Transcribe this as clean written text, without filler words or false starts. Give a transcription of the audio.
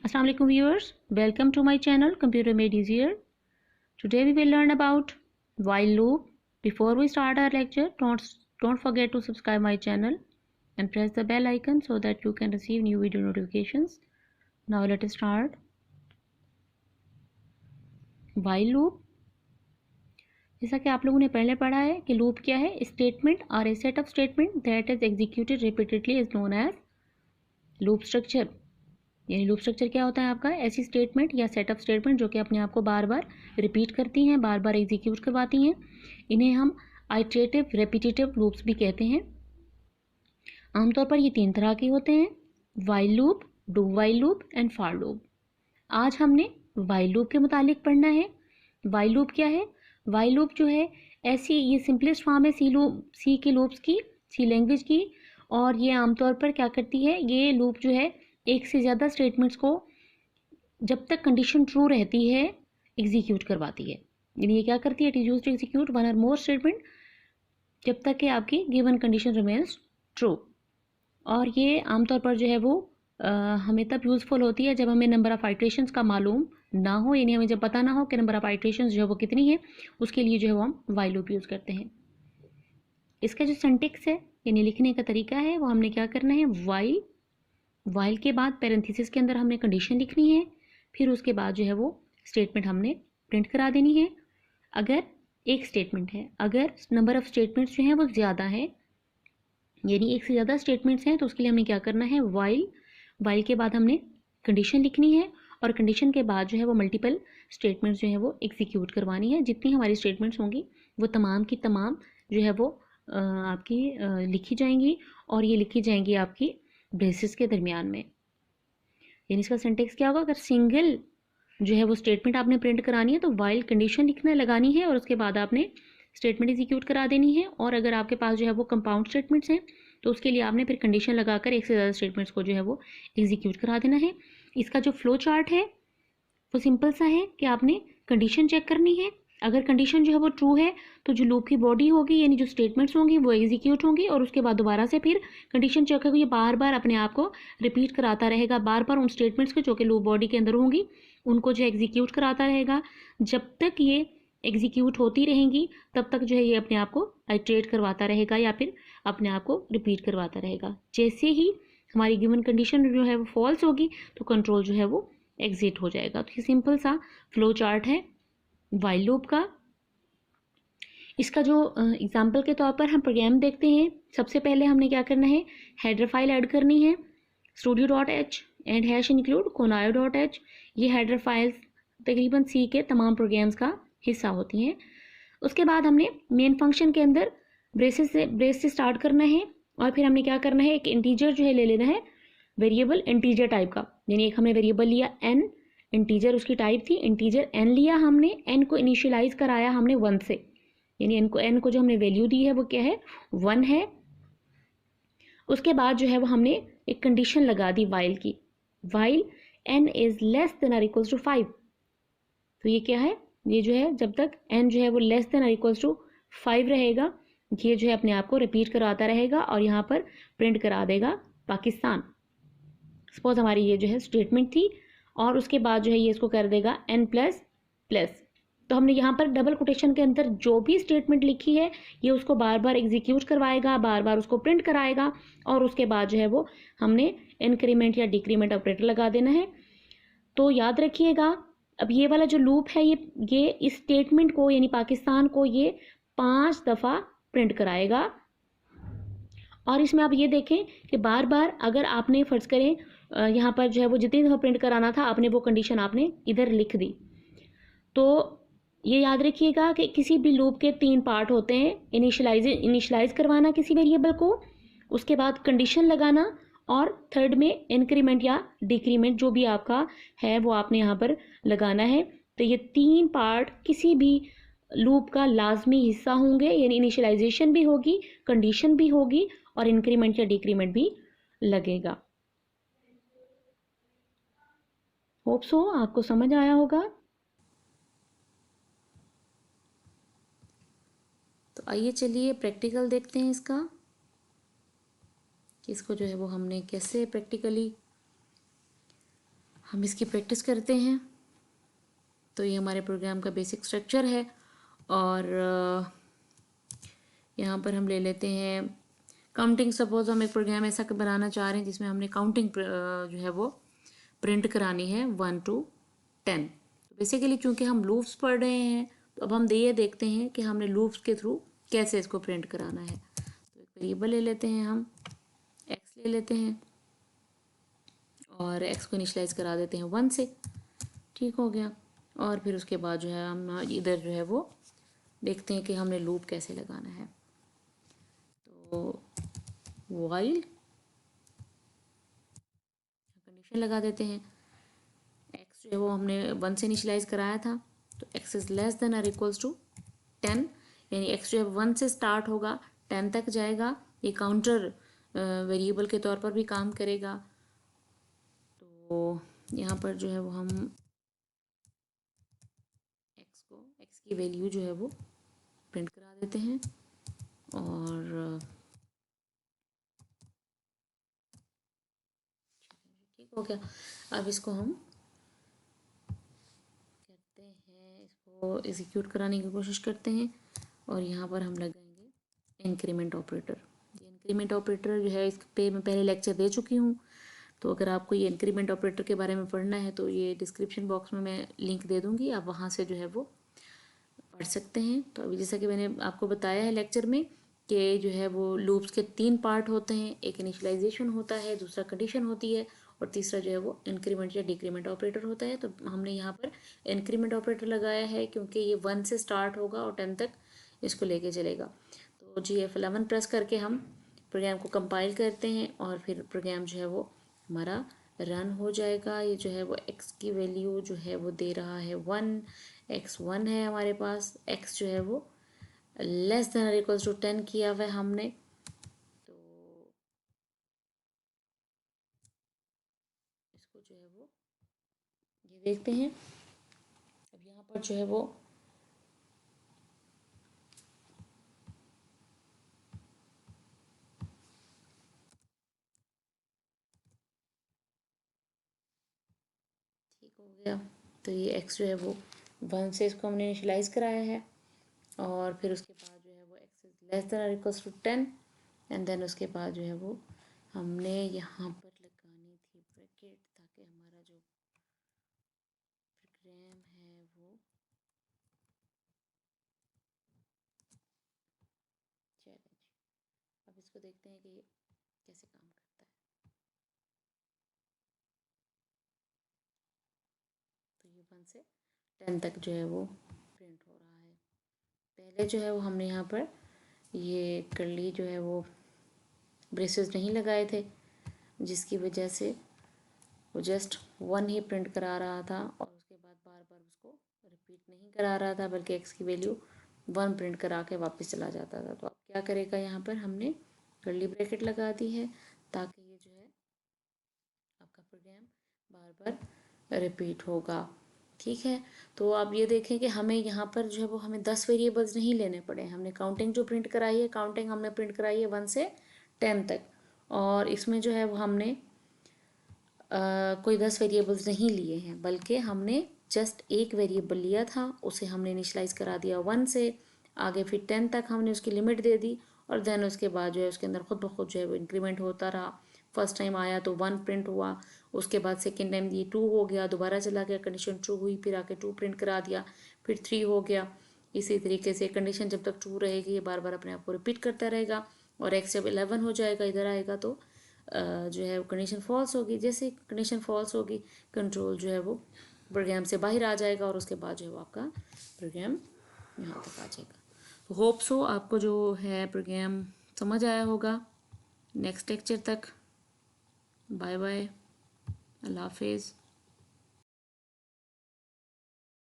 Assalamu alaikum viewers, welcome to my channel Computer Made Easier. Today we will learn about while loop. Before we start our lecture, don't forget to subscribe my channel and press the bell icon so that you can receive new video notifications. Now let us start. While loop, जैसा कि आप लोगों ने पहले पढ़ा है कि loop क्या है, स्टेटमेंट और a set of statement that is executed repeatedly is known as loop structure. यानी लूप स्ट्रक्चर क्या होता है आपका, ऐसी स्टेटमेंट या सेट ऑफ स्टेटमेंट जो कि अपने आप को बार बार रिपीट करती हैं, बार बार एग्जीक्यूट करवाती हैं। इन्हें हम आइटरेटिव रेपिटेटिव लूप्स भी कहते हैं। आमतौर पर ये 3 तरह के होते हैं, while loop, do while loop and for loop. आज हमने वाइल लूप के मुतालिक पढ़ना है। वाइल लूप क्या है? वाइल लूप जो है ऐसी, ये सिंपलेस्ट फॉर्म है सी के लूप्स की, सी लैंग्वेज की। और ये आमतौर पर क्या करती है, ये लूप जो है एक से ज़्यादा स्टेटमेंट्स को जब तक कंडीशन ट्रू रहती है एग्जीक्यूट करवाती है। यानी ये क्या करती है, it is used to execute one और मोर स्टेटमेंट जब तक कि आपकी गिवन कंडीशन रिमेन्स ट्रू। और ये आमतौर पर जो है वो हमें तब यूज़फुल होती है जब हमें नंबर ऑफ आइट्रेशंस का मालूम ना हो, यानी हमें जब पता ना हो कि नंबर ऑफ आइट्रेशंस जो है वो कितनी है, उसके लिए जो है वो हम वाइल लूप यूज़ करते हैं। इसका जो सिंटेक्स है यानी लिखने का तरीका है, वो हमने क्या करना है, वाइल के बाद पैरेंथेसिस के अंदर हमने कंडीशन लिखनी है, फिर उसके बाद जो है वो स्टेटमेंट हमने प्रिंट करा देनी है। अगर एक स्टेटमेंट है, अगर नंबर ऑफ स्टेटमेंट्स जो हैं वो ज़्यादा है, यानी एक से ज़्यादा स्टेटमेंट्स हैं, तो उसके लिए हमें क्या करना है, वाइल के बाद हमने कंडीशन लिखनी है और कंडीशन के बाद जो है वो मल्टीपल स्टेटमेंट्स जो है वो एग्जीक्यूट करवानी है। जितनी हमारी स्टेटमेंट्स होंगी वो तमाम की तमाम जो है वो आपकी लिखी जाएंगी, और ये लिखी जाएंगी आपकी ब्रेसेस के दरमियान में। यानी इसका सिंटेक्स क्या होगा, अगर सिंगल जो है वो स्टेटमेंट आपने प्रिंट करानी है तो वाइल कंडीशन लिखना लगानी है और उसके बाद आपने स्टेटमेंट एग्जीक्यूट करा देनी है। और अगर आपके पास जो है वो कंपाउंड स्टेटमेंट्स हैं तो उसके लिए आपने फिर कंडीशन लगाकर एक से ज़्यादा स्टेटमेंट्स को जो है वो एग्जीक्यूट करा देना है। इसका जो फ्लो चार्ट है वो सिंपल सा है कि आपने कंडीशन चेक करनी है। अगर कंडीशन जो है वो ट्रू है तो जो लूप की बॉडी होगी यानी जो स्टेटमेंट्स होंगी वो एग्जीक्यूट होंगी, और उसके बाद दोबारा से फिर कंडीशन चेक करके ये बार बार अपने आप को रिपीट कराता रहेगा, बार बार उन स्टेटमेंट्स को जो कि लूप बॉडी के अंदर होंगी उनको जो एग्जीक्यूट कराता रहेगा। जब तक ये एग्जीक्यूट होती रहेंगी तब तक जो है ये अपने आप को आइट्रेट करवाता रहेगा या फिर अपने आप को रिपीट करवाता रहेगा। जैसे ही हमारी गिवन कंडीशन जो है वो फॉल्स होगी तो कंट्रोल जो है वो एग्जिट हो जाएगा। तो ये सिंपल सा फ्लो चार्ट है वाइल लूप का। इसका जो एग्जांपल के तौर पर हम प्रोग्राम देखते हैं। सबसे पहले हमने क्या करना है, हेडर फाइल ऐड करनी है, studio.h and hash include conaio.h। ये हेडर फाइल्स तकरीबन सी के तमाम प्रोग्राम्स का हिस्सा होती हैं। उसके बाद हमने मेन फंक्शन के अंदर ब्रेस से स्टार्ट करना है, और फिर हमने क्या करना है, एक इंटीजर जो है ले लेना है, वेरिएबल इंटीजर टाइप का। यानी एक हमने वेरिएबल लिया n, इंटीजर उसकी टाइप थी, इंटीजर n लिया हमने, n को इनिशियलाइज कराया हमने 1 से, यानी n को जो हमने वैल्यू दी है वो क्या है, 1 है। उसके बाद जो है वो हमने एक कंडीशन लगा दी वाइल की, while n is less than और इक्वल्स टू 5। तो ये क्या है, ये जो है जब तक n जो है वो लेस देन और इक्वल्स टू 5 रहेगा, ये जो है अपने आप को रिपीट कराता रहेगा और यहाँ पर प्रिंट करा देगा पाकिस्तान। सपोज हमारी ये जो है स्टेटमेंट थी, और उसके बाद जो है ये इसको कर देगा n++। तो हमने यहाँ पर डबल कोटेशन के अंदर जो भी स्टेटमेंट लिखी है ये उसको बार बार एग्जीक्यूट करवाएगा, बार बार उसको प्रिंट कराएगा, और उसके बाद जो है वो हमने इंक्रीमेंट या डिक्रीमेंट ऑपरेटर लगा देना है। तो याद रखिएगा, अब ये वाला जो लूप है ये इस स्टेटमेंट को यानी पाकिस्तान को ये 5 दफ़ा प्रिंट कराएगा। और इसमें आप ये देखें कि बार बार अगर आपने फ़र्ज़ करें यहाँ पर जो है वो जितनी दफ़ा प्रिंट कराना था आपने वो कंडीशन आपने इधर लिख दी, तो ये याद रखिएगा कि किसी भी लूप के 3 पार्ट होते हैं, इनिशियलाइज करवाना किसी वेरिएबल को, उसके बाद कंडीशन लगाना, और थर्ड में इंक्रीमेंट या डिक्रीमेंट जो भी आपका है वो आपने यहाँ पर लगाना है। तो ये 3 पार्ट किसी भी लूप का लाजमी हिस्सा होंगे, यानी इनिशियलाइजेशन भी होगी, कंडीशन भी होगी, और इंक्रीमेंट या डिक्रीमेंट भी लगेगा। होप सो आपको समझ आया होगा। तो आइए चलिए प्रैक्टिकल देखते हैं इसका, कि इसको जो है वो हमने कैसे प्रैक्टिकली हम इसकी प्रैक्टिस करते हैं। तो ये हमारे प्रोग्राम का बेसिक स्ट्रक्चर है और यहाँ पर हम ले लेते हैं काउंटिंग। सपोज हम एक प्रोग्राम ऐसा बनाना चाह रहे हैं जिसमें हमने काउंटिंग जो है वो प्रिंट करानी है 1 to 10। तो बेसिकली चूँकि हम लूप्स पढ़ रहे हैं तो अब हम ये देखते हैं कि हमने लूप्स के थ्रू कैसे इसको प्रिंट कराना है। तो एक वेरिएबल ले लेते हैं, हम एक्स ले लेते हैं और एक्स को इनिशलाइज करा देते हैं 1 से। ठीक हो गया। और फिर उसके बाद जो है हम इधर जो है वो देखते हैं कि हमने लूप कैसे लगाना है। तो वाइल कंडीशन लगा देते हैं, एक्स जो है वो हमने 1 से इनिशलाइज कराया था, तो एक्स इज़ लेस देन और इक्वल्स टू 10, यानी एक्स जो है 1 से स्टार्ट होगा 10 तक जाएगा। ये काउंटर वेरिएबल के तौर पर भी काम करेगा। तो यहाँ पर जो है वो हम एक्स की वैल्यू जो है वो प्रिंट करा देते हैं और ठीक हो गया। अब इसको हम करते हैं, इसको एग्जीक्यूट कराने की कोशिश करते हैं और यहाँ पर हम लगाएंगे इंक्रीमेंट ऑपरेटर। ये इंक्रीमेंट ऑपरेटर जो है इस पे मैं पहले लेक्चर दे चुकी हूँ, तो अगर आपको ये इंक्रीमेंट ऑपरेटर के बारे में पढ़ना है तो ये डिस्क्रिप्शन बॉक्स में मैं लिंक दे दूँगी, आप वहाँ से जो है वो पढ़ सकते हैं। तो अभी जैसा कि मैंने आपको बताया है लेक्चर में कि जो है वो लूप्स के 3 पार्ट होते हैं, एक इनिशियलाइजेशन होता है, दूसरा कंडीशन होती है और तीसरा जो है वो इंक्रीमेंट या डिक्रीमेंट ऑपरेटर होता है। तो हमने यहाँ पर इंक्रीमेंट ऑपरेटर लगाया है क्योंकि ये 1 से स्टार्ट होगा और 10 तक इसको लेके चलेगा। तो F11 प्रेस करके हम प्रोग्राम को कंपाइल करते हैं और फिर प्रोग्राम जो है वो हमारा रन हो जाएगा। ये जो है वो एक्स की वैल्यू जो है वो दे रहा है 1, एक्स 1 है हमारे पास, एक्स जो है वो लेस देन और इक्वल्स टू 10 किया हुआ है हमने। तो इसको जो है वो ये देखते हैं। अब यहाँ पर जो है वो ठीक हो गया। तो ये एक्स जो है वो 1 से इसको हमने इनिशियलाइज कराया है और फिर उसके बाद जो है वो एक्स इज लेस देन और इक्वल्स टू 10 एंड देन उसके बाद जो है वो हमने यहाँ पर लगानी थी ब्रैकेट ताकि हमारा जो प्रोग्राम है वो चैलेंज। अब इसको देखते हैं कि ये कैसे काम करता है। तो ये 1 से 10 तक जो है वो प्रिंट हो रहा है। पहले जो है वो हमने यहाँ पर ये कर्ली जो है वो ब्रेसेस नहीं लगाए थे, जिसकी वजह से वो जस्ट 1 ही प्रिंट करा रहा था और उसके बाद बार बार उसको रिपीट नहीं करा रहा था, बल्कि एक्स की वैल्यू 1 प्रिंट करा के वापस चला जाता था। तो अब क्या करेगा, यहाँ पर हमने कर्ली ब्रैकेट लगा दी है ताकि ये जो है आपका प्रोग्राम बार बार रिपीट होगा। ठीक है। तो आप ये देखें कि हमें यहाँ पर जो है वो हमें 10 वेरिएबल्स नहीं लेने पड़े। हमने काउंटिंग जो प्रिंट कराई है, काउंटिंग हमने प्रिंट कराई है 1 से 10 तक और इसमें जो है वो हमने कोई 10 वेरिएबल्स नहीं लिए हैं, बल्कि हमने जस्ट एक वेरिएबल लिया था, उसे हमने इनिशलाइज करा दिया 1 से, आगे फिर 10 तक हमने उसकी लिमिट दे दी और देन उसके बाद जो है उसके अंदर खुद ब खुद जो है वो इंक्रीमेंट होता रहा। फर्स्ट टाइम आया तो 1 प्रिंट हुआ, उसके बाद सेकेंड टाइम ये 2 हो गया, दोबारा चला गया, कंडीशन ट्रू हुई, फिर आके 2 प्रिंट करा दिया, फिर 3 हो गया। इसी तरीके से कंडीशन जब तक ट्रू रहेगी ये बार बार अपने आप को रिपीट करता रहेगा और एक्स जब 11 हो जाएगा इधर आएगा तो जो है वो कंडीशन फॉल्स होगी। जैसे कंडीशन फॉल्स होगी कंट्रोल जो है वो प्रोग्राम से बाहर आ जाएगा और उसके बाद जो है वो आपका प्रोग्राम यहाँ तक आ जाएगा। तो होप सो आपको जो है प्रोग्राम समझ आया होगा। नेक्स्ट लेक्चर तक बाय बाय, अल्लाह हाफिज़।